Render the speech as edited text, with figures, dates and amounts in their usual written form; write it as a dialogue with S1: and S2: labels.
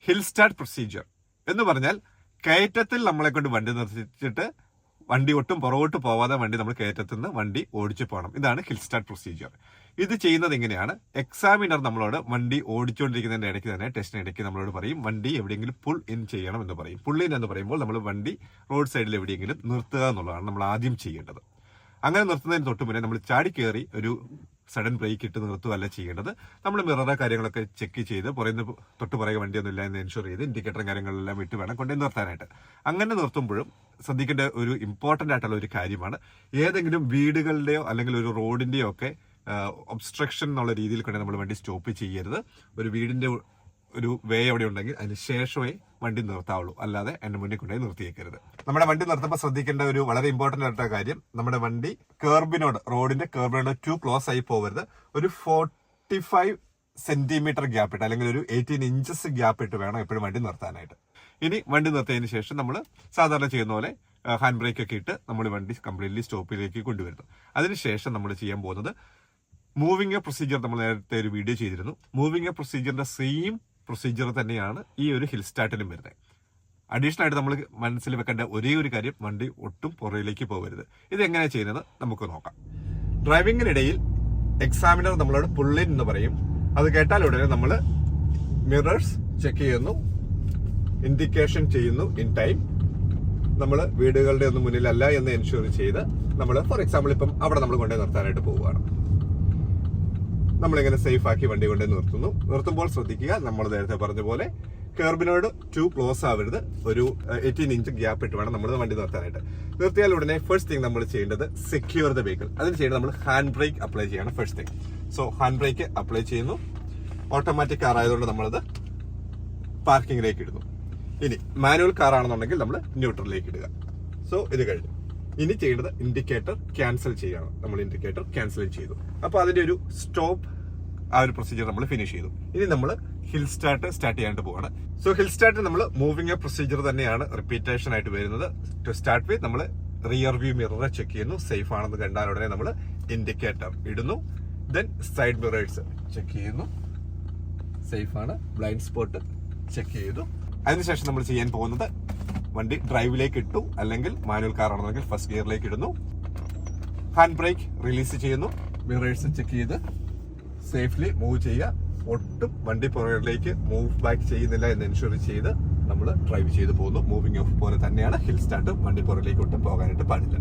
S1: Hill start procedure എന്ന് പറഞ്ഞാൽ കയറ്റത്തിൽ നമ്മളെ കൊണ്ട് വണ്ടി നിർത്തിച്ചിട്ട് വണ്ടി ഒട്ടും പുറകോട്ട് പോവാതെ നമ്മൾ കയറ്റത്തിൽ നിന്ന് വണ്ടി ഓടിച്ചു പോകണം. ഇതാണ് ഹിൽ സ്റ്റാർട്ട് പ്രൊസീജിയർ. ഇത് ചെയ്യുന്നത് എങ്ങനെയാണ്? എക്സാമിനർ നമ്മളോട് വണ്ടി ഓടിച്ചുകൊണ്ടിരിക്കുന്നതിന്റെ ഇടയ്ക്ക് തന്നെ ടെസ്റ്റിന് ഇടയ്ക്ക് നമ്മളോട് പറയും വണ്ടി എവിടെയെങ്കിലും പുൾ ഇൻ ചെയ്യണം എന്ന് പറയും. പുൾ ഇൻ എന്ന് പറയുമ്പോൾ നമ്മൾ വണ്ടി റോഡ് സൈഡിൽ എവിടെയെങ്കിലും നിർത്തുക എന്നുള്ളതാണ് നമ്മൾ ആദ്യം ചെയ്യേണ്ടത്. അങ്ങനെ നിർത്തുന്നതിന് തൊട്ട് മുന്നേ നമ്മൾ ചാടി കയറി ഒരു സഡൻ ബ്രേക്ക് ഇട്ട് നിർത്തുകയല്ല ചെയ്യേണ്ടത്. നമ്മൾ മിററ കാര്യങ്ങളൊക്കെ ചെക്ക് ചെയ്ത് തൊട്ട് പുറകെ വണ്ടിയൊന്നും ഇല്ല എന്ന് എൻഷുർ ചെയ്ത് ഇൻഡിക്കേറ്ററും കാര്യങ്ങളെല്ലാം ഇട്ട് വേണം കൊണ്ടു നിർത്താനായിട്ട്. അങ്ങനെ നിർത്തുമ്പോഴും ശ്രദ്ധിക്കേണ്ട ഒരു ഇമ്പോർട്ടന്റ് ആയിട്ടുള്ള ഒരു കാര്യമാണ്, ഏതെങ്കിലും വീടുകളുടെയോ അല്ലെങ്കിൽ ഒരു റോഡിന്റെയോ ഒക്കെ ഒബ്സ്ട്രക്ഷൻ എന്നുള്ള രീതിയിൽ കൊണ്ട് നമ്മൾ വണ്ടി സ്റ്റോപ്പ് ചെയ്യരുത്. ഒരു വീടിന്റെ ഒരു വേ എവിടെ ഉണ്ടെങ്കിൽ അതിന് ശേഷമേ വണ്ടി നിർത്താവുള്ളൂ, അല്ലാതെ എന്റെ മുന്നിൽ കൊണ്ടുപോയി നിർത്തിയേക്കരുത്. നമ്മുടെ വണ്ടി നിർത്തുമ്പോൾ ശ്രദ്ധിക്കേണ്ട ഒരു വളരെ ഇമ്പോർട്ടന്റ് ആയിട്ടുള്ള കാര്യം, നമ്മുടെ വണ്ടി റോഡിന്റെ കർബിനോട് ടു ക്ലോസ് ആയി പോകരുത്. ഒരു 45 സെന്റിമീറ്റർ ഗ്യാപ്പ് ഇട്ട് അല്ലെങ്കിൽ ഒരു 18 ഇഞ്ചസ് ഗ്യാപ്പ് ഇട്ട് വേണം എപ്പോഴും വണ്ടി നിർത്താനായിട്ട്. ഇനി വണ്ടി നിർത്തിയതിന് ശേഷം നമ്മൾ സാധാരണ ചെയ്യുന്ന പോലെ ഹാൻഡ് ബ്രേക്ക് ഒക്കെ ഇട്ട് നമ്മൾ വണ്ടി കംപ്ലീറ്റ്ലി സ്റ്റോപ്പിലേക്ക് കൊണ്ടുവരുന്നു. അതിനുശേഷം നമ്മൾ ചെയ്യാൻ പോകുന്നത് മൂവിംഗ് എ പ്രൊസീജിയർ. നമ്മൾ നേരത്തെ ഒരു വീഡിയോ ചെയ്തിരുന്നു. മൂവിംഗ് എ പ്രൊസീജിയറിന്റെ സെയിം പ്രൊസീജിയർ തന്നെയാണ് ഈ ഒരു ഹിൽ സ്റ്റാർട്ടിലും വരുന്നത്. അഡീഷണൽ ആയിട്ട് നമ്മൾ മനസ്സിൽ വെക്കേണ്ട ഒരേ ഒരു കാര്യം, വണ്ടി ഒട്ടും പുറകിലേക്ക് പോകരുത്. ഇത് എങ്ങനെയാണ് ചെയ്യുന്നത് നമുക്ക് നോക്കാം. ഡ്രൈവിംഗിനിടയിൽ എക്സാമിനർ നമ്മളോട് പുള്ളിൻ എന്ന് പറയും. അത് കേട്ടാൽ ഉടനെ നമ്മൾ മിറേഴ്സ് ചെക്ക് ചെയ്യുന്നു, ഇൻഡിക്കേഷൻ ചെയ്യുന്നു ഇൻ ടൈം. നമ്മൾ വീടുകളുടെ ഒന്നും മുന്നിലല്ല എന്ന് എൻഷുർ ചെയ്ത് നമ്മൾ ഫോർ എക്സാമ്പിൾ ഇപ്പം അവിടെ നമ്മൾ കൊണ്ടുപോയി നിർത്താനായിട്ട് പോവുകയാണ്. നമ്മളിങ്ങനെ സേഫ് ആക്കി വണ്ടി കൊണ്ടുപോയി നിർത്തുമ്പോൾ ശ്രദ്ധിക്കുക, നമ്മൾ നേരത്തെ പറഞ്ഞ പോലെ കർബിനോട് ടു ക്ലോസ് ആവരുത്. ഒരു 18 ഇഞ്ച് ഗ്യാപ്പ് ഇട്ട് വേണം നമ്മൾ വണ്ടി നിർത്താനായിട്ട്. നിർത്തിയാൽ ഉടനെ ഫസ്റ്റ് തിങ് നമ്മൾ ചെയ്യേണ്ടത് സെക്യൂർ ദ വെഹിക്കിൾ. അതിന് ചെയ്യേണ്ടത് നമ്മൾ ഹാൻഡ് ബ്രേക്ക് അപ്ലൈ ചെയ്യണം first thing. So hand brake apply ചെയ്യുന്നു. ഓട്ടോമാറ്റിക് കാർ ആയതുകൊണ്ട് നമ്മളത് പാർക്കിങ്ങിലേക്ക് ഇടുന്നു. ഇനി മാനുവൽ കാർ ആണെന്നുണ്ടെങ്കിൽ നമ്മൾ ന്യൂട്രലിലേക്ക് ഇടുക. സോ ഇത് കഴിഞ്ഞു. ഇനി ചെയ്യേണ്ടത് ഇൻഡിക്കേറ്റർ ക്യാൻസൽ ചെയ്യണം. നമ്മൾ ഇൻഡിക്കേറ്റർ ക്യാൻസൽ ചെയ്തു. അപ്പോൾ അതിന്റെ ഒരു സ്റ്റോപ്പ്, ആ ഒരു പ്രൊസീജിയർ നമ്മൾ ഫിനിഷ് ചെയ്തു. ഇനി നമ്മൾ ഹിൽ സ്റ്റാർട്ട് ചെയ്യാനായിട്ട് പോവാണ്. സോ ഹിൽ സ്റ്റാർട്ട് നമ്മൾ മൂവിംഗ് എ പ്രൊസീജിയർ തന്നെയാണ് റിപ്പീറ്റേഷൻ ആയിട്ട് വരുന്നത്. ടു സ്റ്റാർട്ട് വിത്ത് നമ്മൾ റിയർ വ്യൂ മിറർ ചെക്ക് ചെയ്യുന്നു. സേഫ് ആണെന്ന് കണ്ടാൽ ഉടനെ നമ്മൾ ഇൻഡിക്കേറ്റർ ഇടുന്നു. ദെൻ സൈഡ് മിറേഴ്സ് ചെക്ക് ചെയ്യുന്നു, സേഫ് ആണ്. ബ്ലൈൻഡ് സ്പോട്ട് ചെക്ക് ചെയ്തു. അതിനുശേഷം നമ്മൾ ചെയ്യാൻ പോകുന്നത് വണ്ടി ഡ്രൈവിലേക്ക് ഇട്ടു, അല്ലെങ്കിൽ മാനുവൽ കാർ ആണെന്നെങ്കിൽ ഫസ്റ്റ് ഗിയറിലേക്ക് ഇടുന്നു. ഹാൻഡ് ബ്രേക്ക് റിലീസ് ചെയ്യുന്നു. മിറേഴ്സ് ചെക്ക് ചെയ്ത് സേഫ്ലി മൂവ് ചെയ്യുക. ഒട്ടും വണ്ടി പുറകിലേക്ക് മൂവ് ബാക്ക് ചെയ്യുന്നില്ല എന്ന് എൻഷുർ ചെയ്ത് നമ്മൾ ഡ്രൈവ് ചെയ്ത് പോകുന്നു. മൂവിംഗ് ഓഫ് പോലെ തന്നെയാണ് ഹിൽ സ്റ്റാർട്ട്. വണ്ടി പുറകിലേക്ക് ഒട്ടും പോകാനായിട്ട് പാടില്ല.